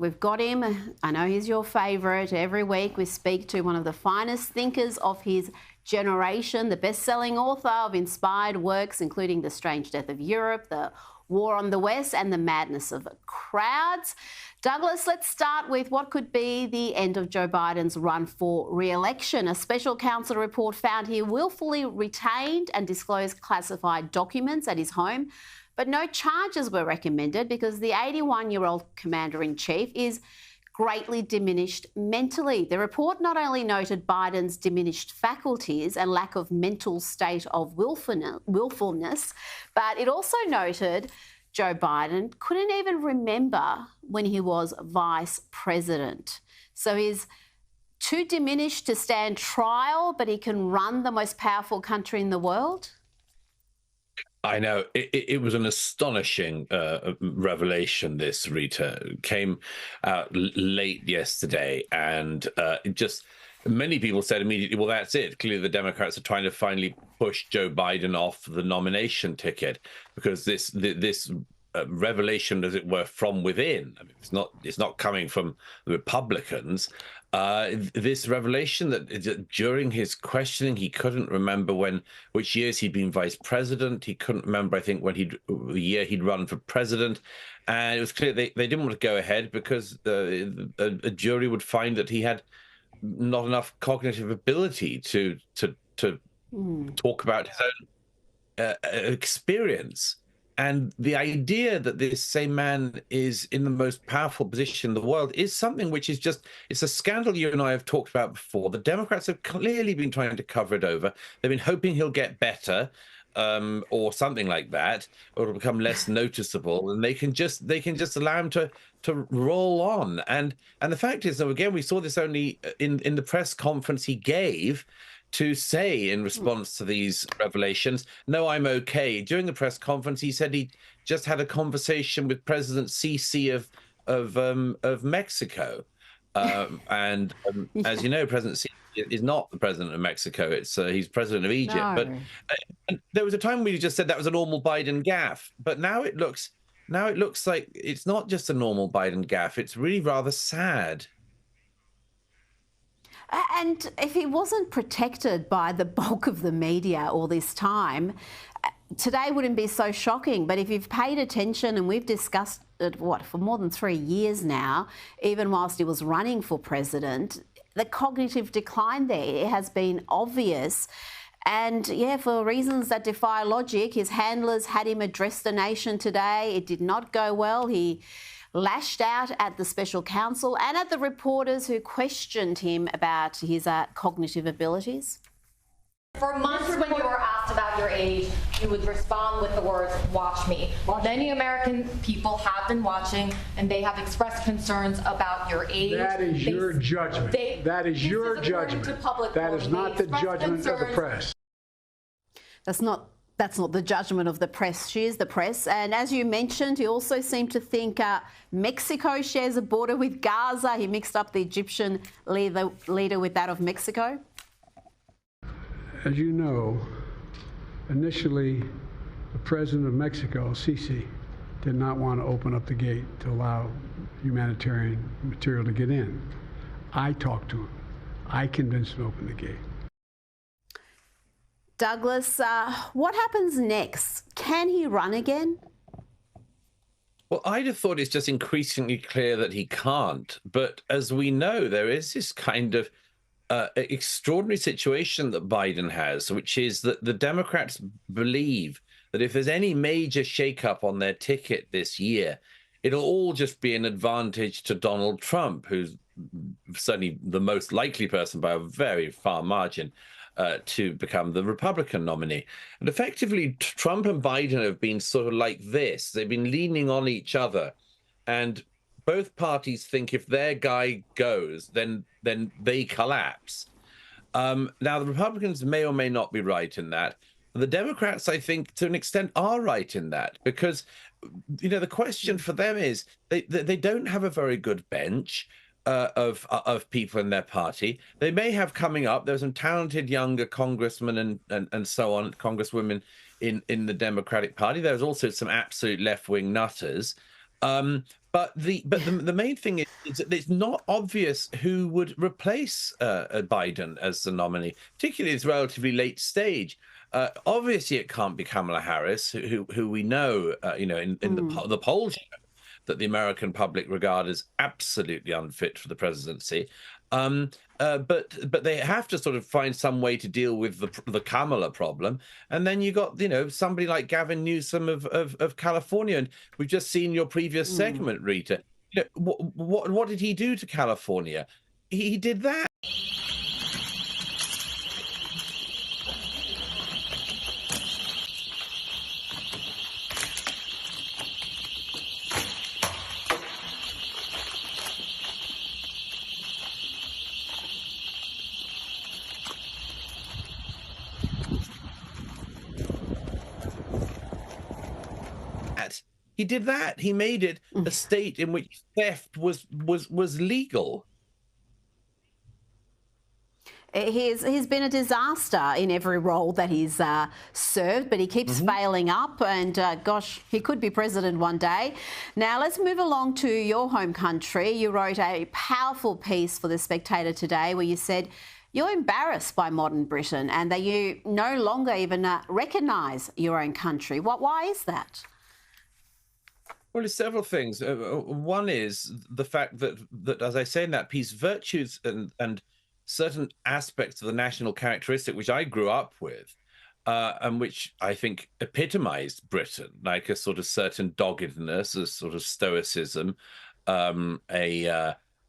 We've got him. I know he's your favourite. Every week we speak to one of the finest thinkers of his generation, the best-selling author of inspired works, including The Strange Death of Europe, The War on the West and The Madness of Crowds. Douglas, let's start with what could be the end of Joe Biden's run for re-election. A special counsel report found he willfully retained and disclosed classified documents at his home, but no charges were recommended because the 81-year-old commander-in-chief is greatly diminished mentally. The report not only noted Biden's diminished faculties and lack of mental state of willfulness, but it also noted Joe Biden couldn't even remember when he was vice president. So he's too diminished to stand trial, but he can run the most powerful country in the world? I know. It was an astonishing revelation, this, Rita. It came out late yesterday, and many people said immediately, well, that's it. Clearly, the Democrats are trying to finally push Joe Biden off the nomination ticket because this revelation, as it were, from within. I mean, it's not coming from the Republicans. This revelation that during his questioning, he couldn't remember which years he'd been vice president. He couldn't remember, I think, the year he'd run for president. And it was clear they didn't want to go ahead because a jury would find that he had not enough cognitive ability to talk about his own experience. And the idea that this same man is in the most powerful position in the world is something which is it's a scandal you and I have talked about before. The Democrats have clearly been trying to cover it over. They've been hoping he'll get better or something like that, or it'll become less noticeable, and they can just allow him to roll on. And the fact is, though, again, we saw this only in the press conference he gave to say in response to these revelations, no, I'm okay. During the press conference, he said he just had a conversation with President Sisi of Mexico. As you know, President Sisi is not the president of Mexico. He's president of Egypt. No. But there was a time when he just said that was a normal Biden gaffe. But now it looks like it's not just a normal Biden gaffe. It's really rather sad. And if he wasn't protected by the bulk of the media all this time, today wouldn't be so shocking. But if you've paid attention, and we've discussed it, for more than 3 years now, even whilst he was running for president, the cognitive decline there has been obvious. And yeah, for reasons that defy logic, his handlers had him address the nation today. It did not go well. He lashed out at the special counsel and at the reporters who questioned him about his cognitive abilities. For months when you were asked about your age, you would respond with the words, watch me. Many American people have been watching, and they have expressed concerns about your age. That is your judgment. That is your judgment. That is not the judgment of the press. That's not the judgment of the press. She is the press. And as you mentioned, he also seemed to think Mexico shares a border with Gaza. He mixed up the Egyptian leader with that of Mexico. As you know, initially, the president of Mexico, Sisi, did not want to open up the gate to allow humanitarian material to get in. I talked to him. I convinced him to open the gate. Douglas, what happens next? Can he run again? Well, I'd have thought it's just increasingly clear that he can't. But as we know, there is this kind of extraordinary situation that Biden has, which is that the Democrats believe that if there's any major shakeup on their ticket this year, it'll all just be an advantage to Donald Trump, who's certainly the most likely person by a very far margin to become the Republican nominee. And effectively, Trump and Biden have been sort of like this. They've been leaning on each other. And both parties think if their guy goes, then they collapse. Now, the Republicans may or may not be right in that. The Democrats, I think, to an extent, are right in that. Because, you know, the question for them is they don't have a very good bench of people in their party. They may have coming up, there's some talented younger congressmen and so on, congresswomen in the Democratic Party. There's also some absolute left-wing nutters. But the main thing is that it's not obvious who would replace Biden as the nominee, particularly at this relatively late stage. Obviously, it can't be Kamala Harris, who we know, in the polls that the American public regard as absolutely unfit for the presidency. But they have to sort of find some way to deal with the Kamala problem, and then you got somebody like Gavin Newsom of California, and we've just seen your previous segment, Rita. What did he do to California? He did that. He did that. He made it a state in which theft was legal. He's been a disaster in every role that he's served, but he keeps failing up, and gosh, he could be president one day. Now, let's move along to your home country. You wrote a powerful piece for The Spectator today where you said you're embarrassed by modern Britain and that you no longer even recognise your own country. Why is that? Well, there's several things. One is the fact that, as I say in that piece, virtues and certain aspects of the national characteristic, which I grew up with, and which I think epitomized Britain, like a sort of certain doggedness, a sort of stoicism, and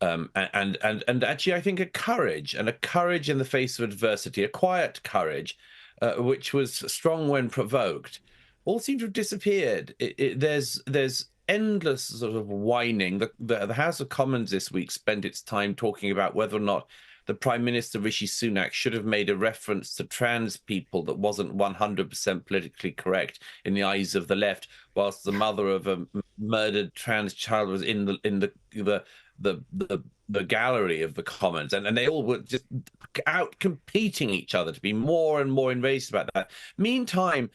actually I think a courage in the face of adversity, a quiet courage, which was strong when provoked, all seem to have disappeared. There's endless sort of whining. The House of Commons this week spent its time talking about whether or not the Prime Minister Rishi Sunak should have made a reference to trans people that wasn't 100% politically correct in the eyes of the left, whilst the mother of a murdered trans child was in the gallery of the Commons, and they all were just out competing each other to be more and more invasive about that. Meantime,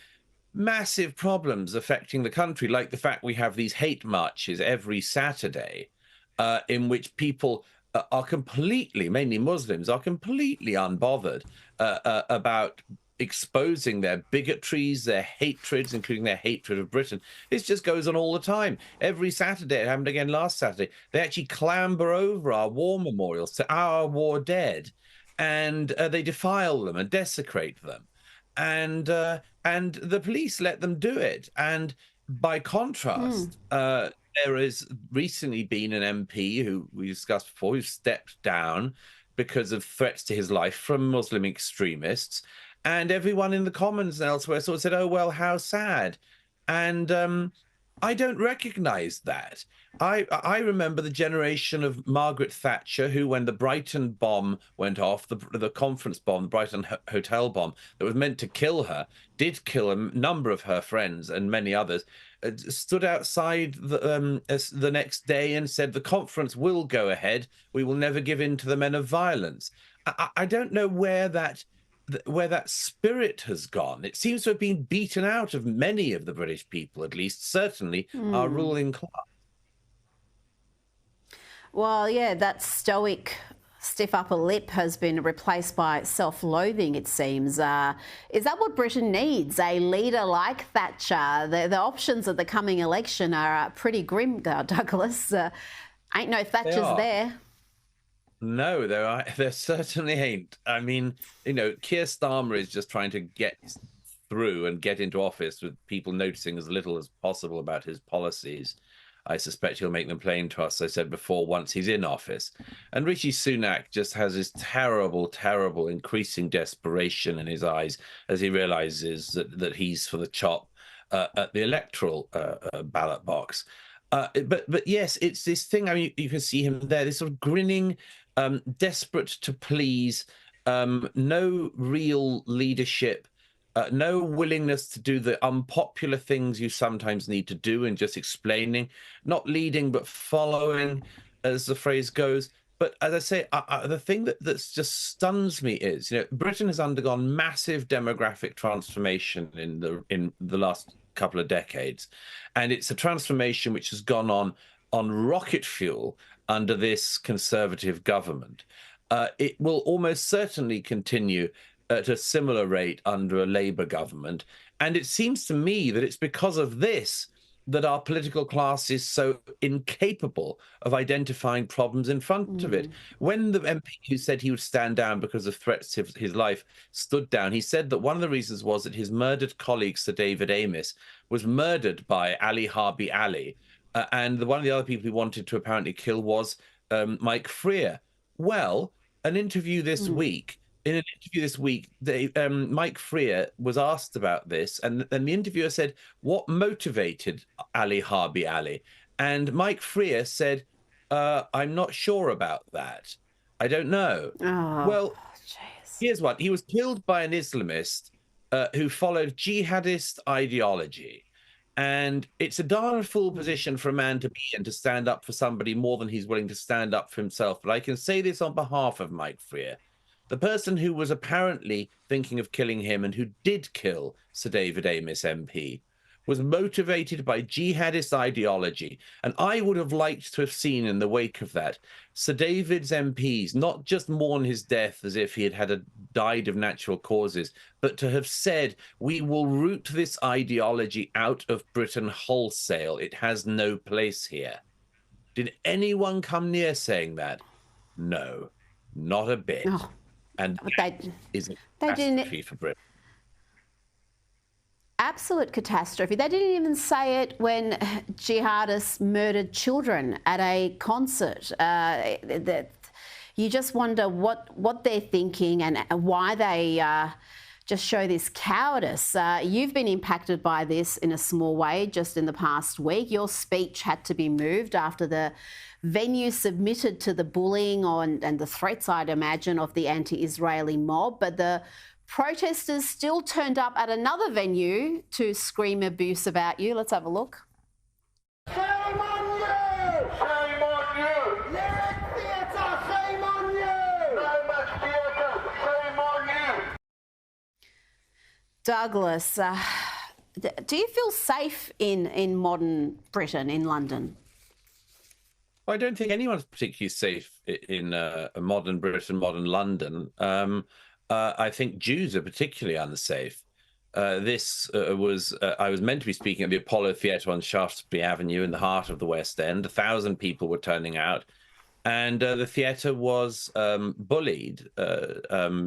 massive problems affecting the country, like the fact we have these hate marches every Saturday, in which people are completely, mainly Muslims, are completely unbothered about exposing their bigotries, their hatreds, including their hatred of Britain. This just goes on all the time. Every Saturday, it happened again last Saturday, they actually clamber over our war memorials to our war dead, and they defile them and desecrate them. And the police let them do it. And by contrast, there has recently been an MP who we discussed before, who stepped down because of threats to his life from Muslim extremists. And everyone in the Commons and elsewhere sort of said, oh, well, how sad. And I don't recognize that. I remember the generation of Margaret Thatcher, who, when the Brighton bomb went off, the conference bomb, the Brighton hotel bomb that was meant to kill her, did kill a number of her friends and many others, stood outside the next day and said, the conference will go ahead. We will never give in to the men of violence. I don't know where that spirit has gone. It seems to have been beaten out of many of the British people, at least, certainly our ruling class. Well, yeah, that stoic, stiff upper lip has been replaced by self-loathing, it seems. Is that what Britain needs? A leader like Thatcher? The options of the coming election are pretty grim, Douglas. Ain't no Thatchers there. No, there certainly ain't. I mean, Keir Starmer is just trying to get through and get into office with people noticing as little as possible about his policies. I suspect he'll make them plain to us, as I said before, once he's in office. And Rishi Sunak just has this terrible, terrible, increasing desperation in his eyes as he realizes that he's for the chop at the electoral ballot box. But yes, it's this thing. I mean, you can see him there, this sort of grinning, desperate to please, no real leadership, no willingness to do the unpopular things you sometimes need to do, and just explaining, not leading but following, as the phrase goes. But as I say, the thing that just stuns me is, Britain has undergone massive demographic transformation in the last couple of decades, and it's a transformation which has gone on on rocket fuel under this Conservative government. It will almost certainly continue at a similar rate under a Labour government. And it seems to me that it's because of this that our political class is so incapable of identifying problems in front of it. When the MP who said he would stand down because of threats to his life stood down, he said that one of the reasons was that his murdered colleague, Sir David Amess, was murdered by Ali Harbi Ali. And one of the other people he wanted to apparently kill was Mike Freer. Well, an interview this week, in an interview this week, Mike Freer was asked about this, and the interviewer said, what motivated Ali Harbi Ali? And Mike Freer said, I'm not sure about that. I don't know. Oh, well, geez. Here's what. He was killed by an Islamist who followed jihadist ideology. And it's a darn fool position for a man to be in, to stand up for somebody more than he's willing to stand up for himself. But I can say this on behalf of Mike Freer. The person who was apparently thinking of killing him and who did kill Sir David Amess MP was motivated by jihadist ideology. And I would have liked to have seen in the wake of that Sir David's MPs not just mourn his death as if he had died of natural causes, but to have said, we will root this ideology out of Britain wholesale. It has no place here. Did anyone come near saying that? No, not a bit. Oh. And that is a catastrophe for Britain. Absolute catastrophe. They didn't even say it when jihadists murdered children at a concert. You just wonder what they're thinking and why they just show this cowardice. You've been impacted by this in a small way just in the past week. Your speech had to be moved after the venue submitted to the bullying and the threats, I'd imagine, of the anti-Israeli mob, but the protesters still turned up at another venue to scream abuse about you. Let's have a look. Shame on you! Shame on you! Lyric theatre, shame on you! No much theatre, shame on you! Douglas, do you feel safe in modern Britain, in London? I don't think anyone's particularly safe in modern Britain, modern London. I think Jews are particularly unsafe. I was meant to be speaking at the Apollo Theatre on Shaftesbury Avenue in the heart of the West End. 1,000 people were turning out. And the theatre was bullied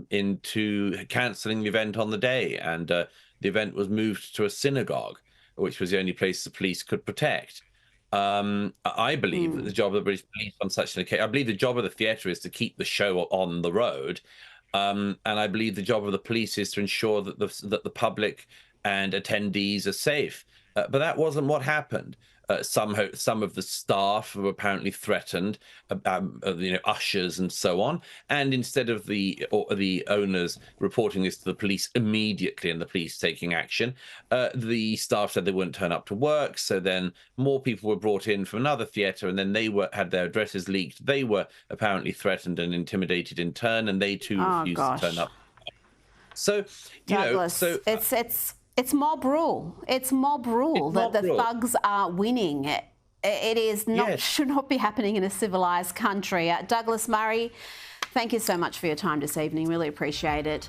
into cancelling the event on the day. And the event was moved to a synagogue, which was the only place the police could protect. I believe that the job of the British police on such an occasion, I believe the job of the theatre is to keep the show on the road. And I believe the job of the police is to ensure that the public and attendees are safe. But that wasn't what happened. Some of the staff were apparently threatened, ushers and so on. And instead of the owners reporting this to the police immediately and the police taking action, the staff said they wouldn't turn up to work. So then more people were brought in from another theatre, and then they had their addresses leaked. They were apparently threatened and intimidated in turn, and they too refused to turn up. So, Douglas, it's mob rule. It's mob rule that the thugs are winning. It is not, should not be happening in a civilised country. Douglas Murray, thank you so much for your time this evening. Really appreciate it.